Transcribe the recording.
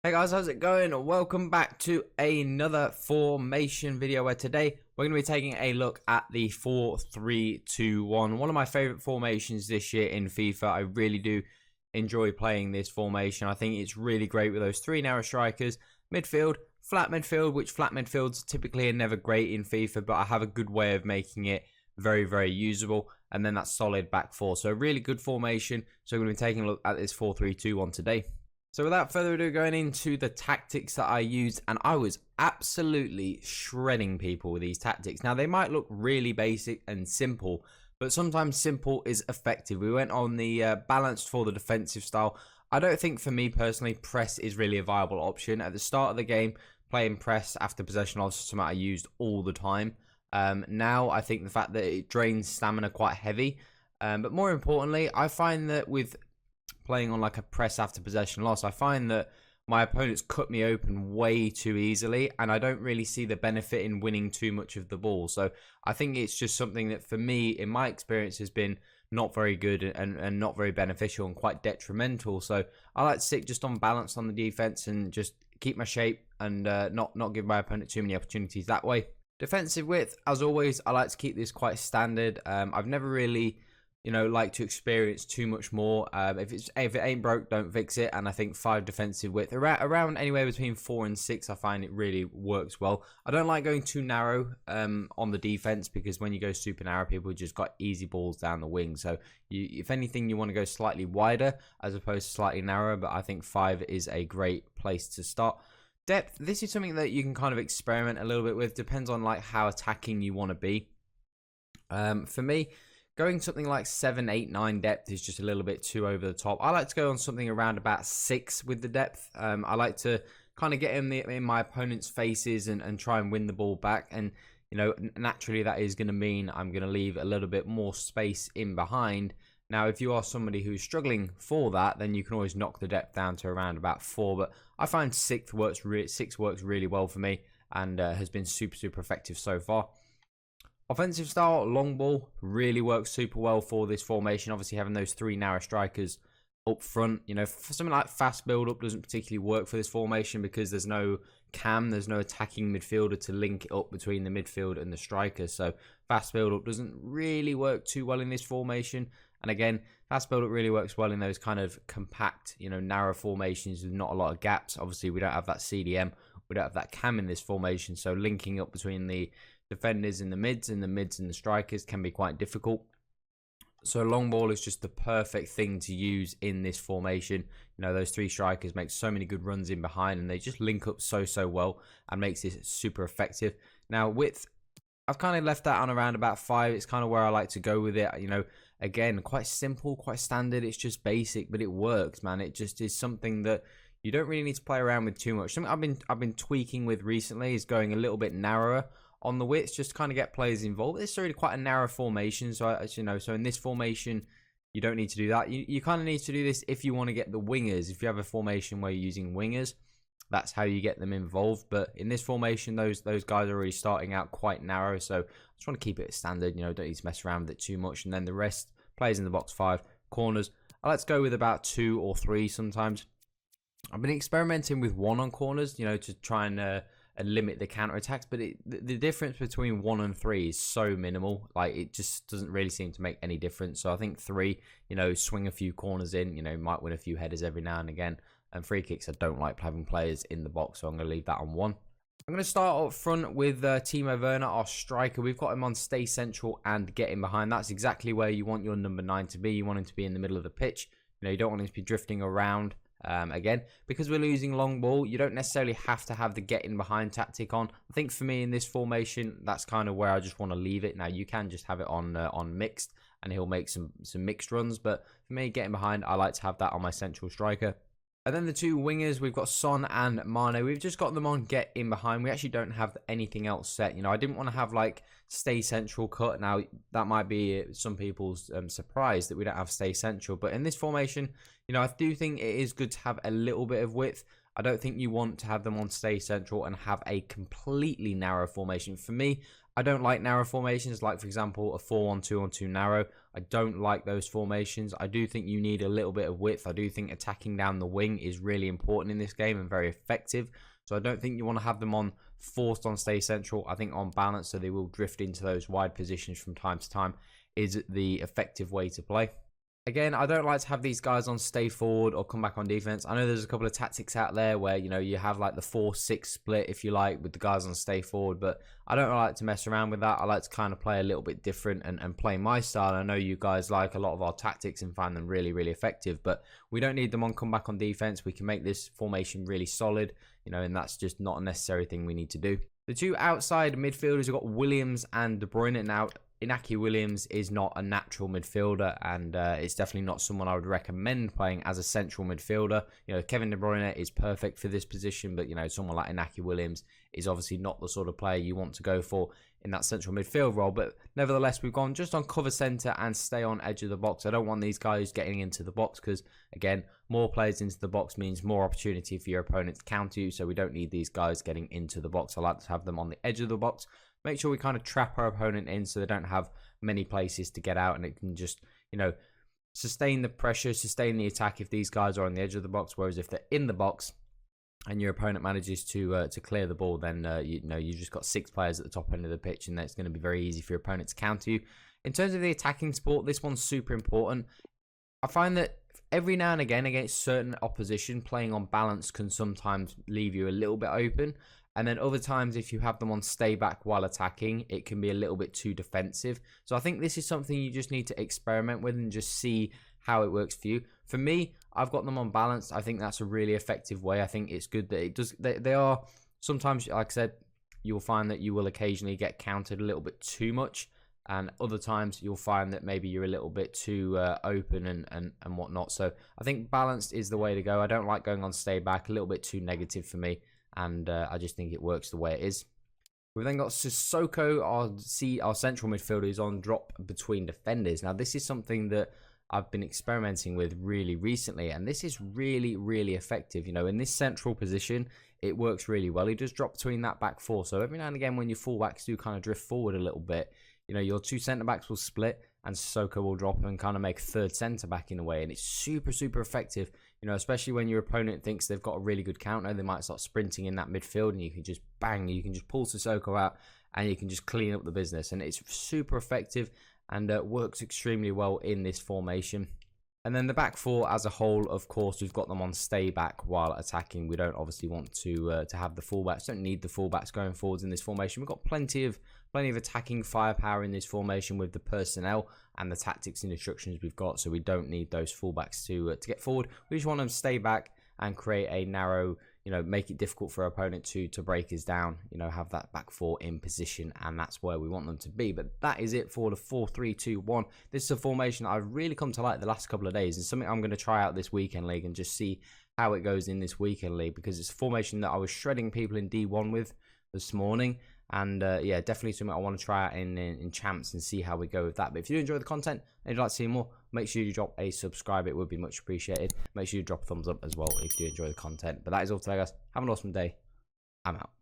Hey guys, how's it going? Welcome back to another formation video where today we're going to be taking a look at the 4-3-2-1. One of my favorite formations this year in FIFA. I really do enjoy playing this formation. I think it's really great with those three narrow strikers, midfield, flat midfield, which flat midfields typically are never great in FIFA, but I have a good way of making it very usable, and then that solid back four. So a really good formation. So we're going to be taking a look at this 4-3-2-1 today. So without further ado, going into the tactics that I used, and I was absolutely shredding people with these tactics. Now, they might look really basic and simple, but sometimes simple is effective. We went on the balanced for the defensive style. I don't think, for me personally, press is really a viable option. At the start of the game, playing press after possession loss is something I used all the time. Now, I think the fact that it drains stamina quite heavy. But more importantly, I find that with playing on like a press after possession loss, I find that my opponents cut me open way too easily, and I don't really see the benefit in winning too much of the ball. So I think it's just something that, for me, in my experience, has been not very good and not very beneficial and quite detrimental. So I like to stick just on balance on the defense and just keep my shape and not give my opponent too many opportunities that way. Defensive width, as always, I like to keep this quite standard. I've never really like to experience too much more. If it ain't broke, don't fix it. And I think 5 defensive width, around anywhere between 4 and 6, I find it really works well. I don't like going too narrow on the defense, because when you go super narrow, people just got easy balls down the wing. So if anything, you want to go slightly wider as opposed to slightly narrower. But I think 5 is a great place to start. Depth, this is something that you can kind of experiment a little bit with. Depends on like how attacking you want to be. For me, going something like 7, 8, 9 depth is just a little bit too over the top. I like to go on something around about 6 with the depth. I like to kind of get in my opponent's faces and try and win the ball back. And, naturally that is going to mean I'm going to leave a little bit more space in behind. Now, if you are somebody who's struggling for that, then you can always knock the depth down to around about 4. But I find 6 works really well for me, and has been super effective so far. Offensive style, long ball, really works super well for this formation. Obviously, having those 3 narrow strikers up front, for something like fast build-up doesn't particularly work for this formation, because there's no cam, there's no attacking midfielder to link it up between the midfield and the striker. So fast build-up doesn't really work too well in this formation. And again, fast build-up really works well in those kind of compact, narrow formations with not a lot of gaps. Obviously, we don't have that CDM, we don't have that cam in this formation, so linking up between the defenders in the mids and the strikers can be quite difficult. So long ball is just the perfect thing to use in this formation. Those 3 strikers make so many good runs in behind, and they just link up so well and makes this super effective. Now, width, I've kind of left that on around about 5. It's kind of where I like to go with it. Again, quite simple, quite standard. It's just basic, but it works, man. It just is something that you don't really need to play around with too much. Something I've been tweaking with recently is going a little bit narrower on the widths, just to kind of get players involved. It's already quite a narrow formation, so so in this formation you don't need to do that. You kind of need to do this if you want to get the wingers. If you have a formation where you're using wingers, that's how you get them involved. But in this formation, those guys are already starting out quite narrow, so I just want to keep it standard. Don't need to mess around with it too much. And then the rest, players in the box 5, corners, I like to go with about 2 or 3 sometimes. I've been experimenting with 1 on corners, to try and limit the counter attacks, but the difference between 1 and 3 is so minimal. Like, it just doesn't really seem to make any difference. So I think 3, swing a few corners in, might win a few headers every now and again. And free kicks, I don't like having players in the box, so I'm going to leave that on 1. I'm going to start up front with Timo Werner, our striker. We've got him on stay central and get in behind. That's exactly where you want your number 9 to be. You want him to be in the middle of the pitch. You don't want him to be drifting around. Again, because we're losing long ball, you don't necessarily have to have the get in behind tactic on. I think for me in this formation, that's kind of where I just want to leave it. Now, you can just have it on mixed, and he'll make some mixed runs. But for me, getting behind, I like to have that on my central striker. And then the 2 wingers, we've got Son and Mane. We've just got them on get in behind. We actually don't have anything else set. I didn't want to have like stay central cut. Now, that might be some people's surprise that we don't have stay central. But in this formation, I do think it is good to have a little bit of width. I don't think you want to have them on stay central and have a completely narrow formation. For me, I don't like narrow formations, like for example a 4-1-2-1-2 narrow. I don't like those formations. I do think you need a little bit of width. I do think attacking down the wing is really important in this game and very effective. So I don't think you want to have them on forced on stay central. I think on balance, so they will drift into those wide positions from time to time, is the effective way to play. Again, I don't like to have these guys on stay forward or come back on defense. I know there's a couple of tactics out there where, you know, you have like the 4-6 split, if you like, with the guys on stay forward, but I don't like to mess around with that. I like to kind of play a little bit different and play my style. I know you guys like a lot of our tactics and find them really, really effective, but we don't need them on come back on defense. We can make this formation really solid, you know, and that's just not a necessary thing we need to do. The two outside midfielders, we've got Williams and De Bruyne. Now, Inaki Williams is not a natural midfielder, and it's definitely not someone I would recommend playing as a central midfielder. You know, Kevin De Bruyne is perfect for this position, but, you know, someone like Inaki Williams is obviously not the sort of player you want to go for in that central midfield role. But nevertheless, we've gone just on cover centre and stay on edge of the box. I don't want these guys getting into the box because, again, more players into the box means more opportunity for your opponent to counter you, so we don't need these guys getting into the box. I like to have them on the edge of the box. Make sure we kind of trap our opponent in so they don't have many places to get out, and it can just, you know, sustain the pressure, sustain the attack if these guys are on the edge of the box. Whereas if they're in the box and your opponent manages to clear the ball, then you know, you've just got 6 players at the top end of the pitch, and that's going to be very easy for your opponent to counter you. In terms of the attacking support, this one's super important. I find that every now and again against certain opposition, playing on balance can sometimes leave you a little bit open. And then other times, if you have them on stay back while attacking, it can be a little bit too defensive. So I think this is something you just need to experiment with and just see how it works for you. For me, I've got them on balance. I think that's a really effective way. I think it's good that it does. They are sometimes, like I said, you'll find that you will occasionally get countered a little bit too much. And other times you'll find that maybe you're a little bit too open and whatnot. So I think balanced is the way to go. I don't like going on stay back, a little bit too negative for me. And I just think it works the way it is. We've then got Sissoko, our central midfielder, is on drop between defenders. Now, this is something that I've been experimenting with really recently, and this is really, really effective. You know, in this central position, it works really well. He does drop between that back 4. So every now and again, when your fullbacks do kind of drift forward a little bit, you know, your 2 centre-backs will split and Sissoko will drop and kind of make a 3rd centre-back in a way. And it's super, super effective, you know, especially when your opponent thinks they've got a really good counter. They might start sprinting in that midfield and you can just bang, you can just pull Sissoko out and you can just clean up the business. And it's super effective and works extremely well in this formation. And then the back 4 as a whole, of course, we've got them on stay back while attacking. We don't obviously want to have the fullbacks. Don't need the fullbacks going forwards in this formation. We've got plenty of attacking firepower in this formation with the personnel and the tactics and instructions we've got. So we don't need those fullbacks to get forward. We just want them to stay back and create a narrow, you know, make it difficult for our opponent to break us down, you know, have that back 4 in position, and that's where we want them to be. But that is it for the 4-3-2-1. This is a formation I've really come to like the last couple of days, and something I'm going to try out this weekend league and just see how it goes in this weekend league, because it's a formation that I was shredding people in D1 with this morning. And yeah, definitely something I want to try out in champs and see how we go with that. But if you do enjoy the content and you'd like to see more, make sure you drop a subscribe. It would be much appreciated. Make sure you drop a thumbs up as well if you do enjoy the content. But that is all today, guys. Have an awesome day. I'm out.